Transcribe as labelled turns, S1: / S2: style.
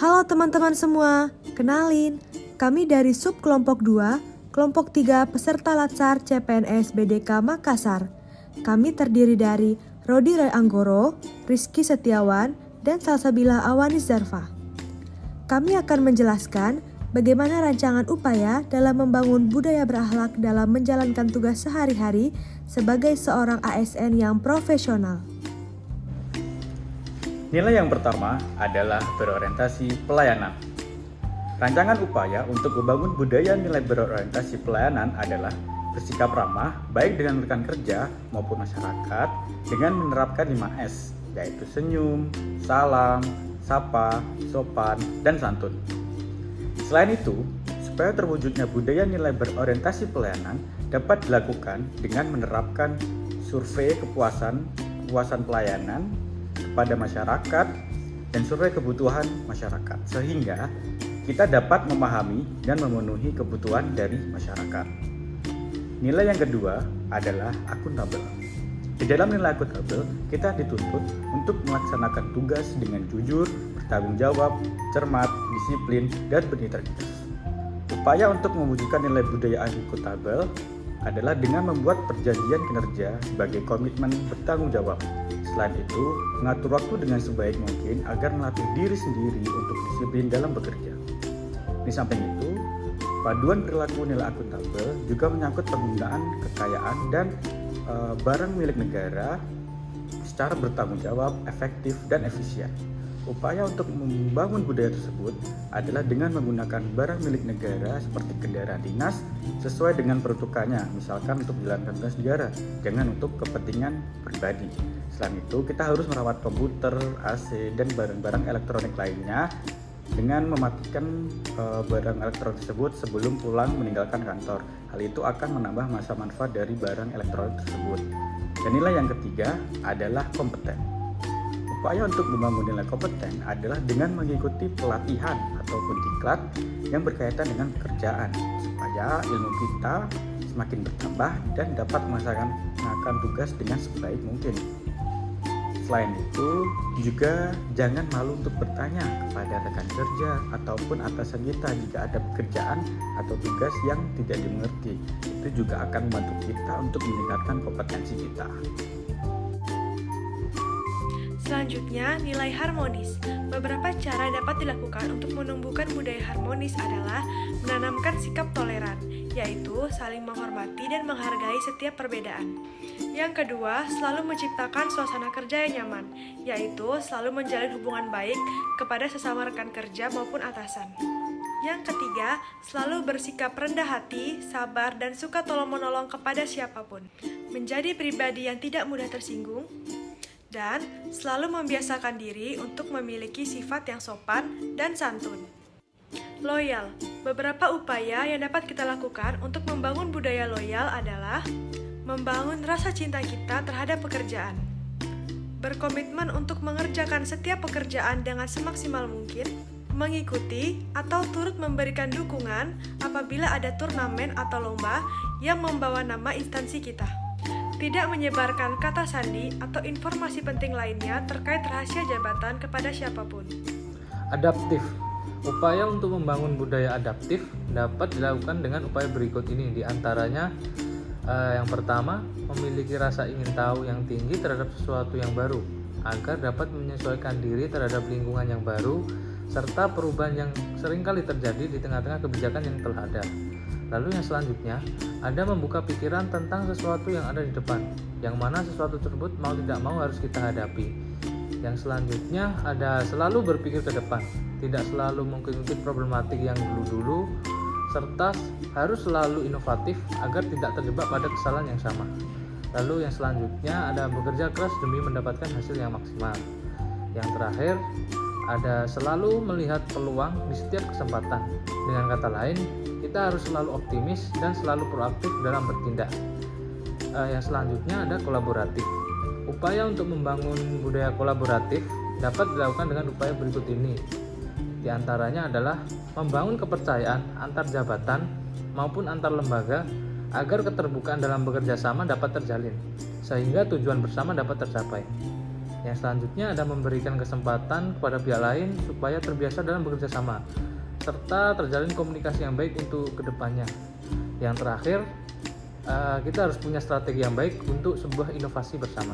S1: Halo teman-teman semua, kenalin, kami dari sub kelompok 2, kelompok 3 peserta Latsar CPNS BDK Makassar. Kami terdiri dari Rodi Ray Anggoro, Rizky Setiawan, dan Salsabila Awanis Zarfa. Kami akan menjelaskan bagaimana rancangan upaya dalam membangun budaya berakhlak dalam menjalankan tugas sehari-hari sebagai seorang ASN yang profesional.
S2: Nilai yang pertama adalah berorientasi pelayanan. Rancangan upaya untuk membangun budaya nilai berorientasi pelayanan adalah bersikap ramah baik dengan rekan kerja maupun masyarakat dengan menerapkan 5S, yaitu senyum, salam, sapa, sopan, dan santun. Selain itu, supaya terwujudnya budaya nilai berorientasi pelayanan dapat dilakukan dengan menerapkan survei kepuasan pelayanan kepada masyarakat dan survei kebutuhan masyarakat sehingga kita dapat memahami dan memenuhi kebutuhan dari masyarakat. Nilai yang kedua adalah akuntabel. Di dalam nilai akuntabel, kita dituntut untuk melaksanakan tugas dengan jujur, bertanggung jawab, cermat, disiplin, dan berintegritas. Upaya untuk mewujudkan nilai budaya akuntabel adalah dengan membuat perjanjian kinerja sebagai komitmen bertanggung jawab. Selain itu, mengatur waktu dengan sebaik mungkin agar melatih diri sendiri untuk disiplin dalam bekerja. Di samping itu, paduan perilaku nilai akuntabel juga menyangkut penggunaan kekayaan dan barang milik negara secara bertanggung jawab, efektif, dan efisien. Upaya untuk membangun budaya tersebut adalah dengan menggunakan barang milik negara seperti kendaraan dinas sesuai dengan peruntukannya, misalkan untuk menjalankan tugas negara, jangan untuk kepentingan pribadi. Selain itu, kita harus merawat komputer, AC, dan barang-barang elektronik lainnya dengan mematikan barang elektronik tersebut sebelum pulang meninggalkan kantor. Hal itu akan menambah masa manfaat dari barang elektronik tersebut. Dan nilai yang ketiga adalah kompeten. Upaya untuk membangun nilai kompeten adalah dengan mengikuti pelatihan ataupun diklat yang berkaitan dengan pekerjaan supaya ilmu kita semakin bertambah dan dapat melaksanakan tugas dengan sebaik mungkin. Selain itu, juga jangan malu untuk bertanya kepada rekan kerja ataupun atasan kita jika ada pekerjaan atau tugas yang tidak dimengerti. Itu juga akan membantu kita untuk meningkatkan kompetensi kita.
S3: Selanjutnya, nilai harmonis. Beberapa cara dapat dilakukan untuk menumbuhkan budaya harmonis adalah menanamkan sikap toleran, yaitu saling menghormati dan menghargai setiap perbedaan. Yang kedua, selalu menciptakan suasana kerja yang nyaman, yaitu selalu menjalin hubungan baik kepada sesama rekan kerja maupun atasan. Yang ketiga, selalu bersikap rendah hati, sabar, dan suka tolong-menolong kepada siapapun. Menjadi pribadi yang tidak mudah tersinggung, dan selalu membiasakan diri untuk memiliki sifat yang sopan dan santun. Loyal. Beberapa upaya yang dapat kita lakukan untuk membangun budaya loyal adalah membangun rasa cinta kita terhadap pekerjaan, berkomitmen untuk mengerjakan setiap pekerjaan dengan semaksimal mungkin, mengikuti atau turut memberikan dukungan apabila ada turnamen atau lomba yang membawa nama instansi kita. Tidak menyebarkan kata sandi atau informasi penting lainnya terkait rahasia jabatan kepada siapapun.
S4: Adaptif. Upaya untuk membangun budaya adaptif dapat dilakukan dengan upaya berikut ini. Di antaranya, yang pertama, memiliki rasa ingin tahu yang tinggi terhadap sesuatu yang baru, agar dapat menyesuaikan diri terhadap lingkungan yang baru, serta perubahan yang seringkali terjadi di tengah-tengah kebijakan yang telah ada. Lalu yang selanjutnya, ada membuka pikiran tentang sesuatu yang ada di depan, yang mana sesuatu tersebut mau tidak mau harus kita hadapi. Yang selanjutnya, ada selalu berpikir ke depan, tidak selalu mengikuti problematik yang dulu-dulu, serta harus selalu inovatif agar tidak terjebak pada kesalahan yang sama. Lalu yang selanjutnya, ada bekerja keras demi mendapatkan hasil yang maksimal. Yang terakhir, ada selalu melihat peluang di setiap kesempatan. Dengan kata lain, kita harus selalu optimis dan selalu proaktif dalam bertindak. Yang selanjutnya ada kolaboratif. Upaya untuk membangun budaya kolaboratif dapat dilakukan dengan upaya berikut ini. Di antaranya adalah membangun kepercayaan antar jabatan maupun antar lembaga agar keterbukaan dalam bekerja sama dapat terjalin, sehingga tujuan bersama dapat tercapai. Yang selanjutnya ada memberikan kesempatan kepada pihak lain supaya terbiasa dalam bekerja sama, serta terjalin komunikasi yang baik untuk kedepannya. Yang terakhir, kita harus punya strategi yang baik untuk sebuah inovasi bersama.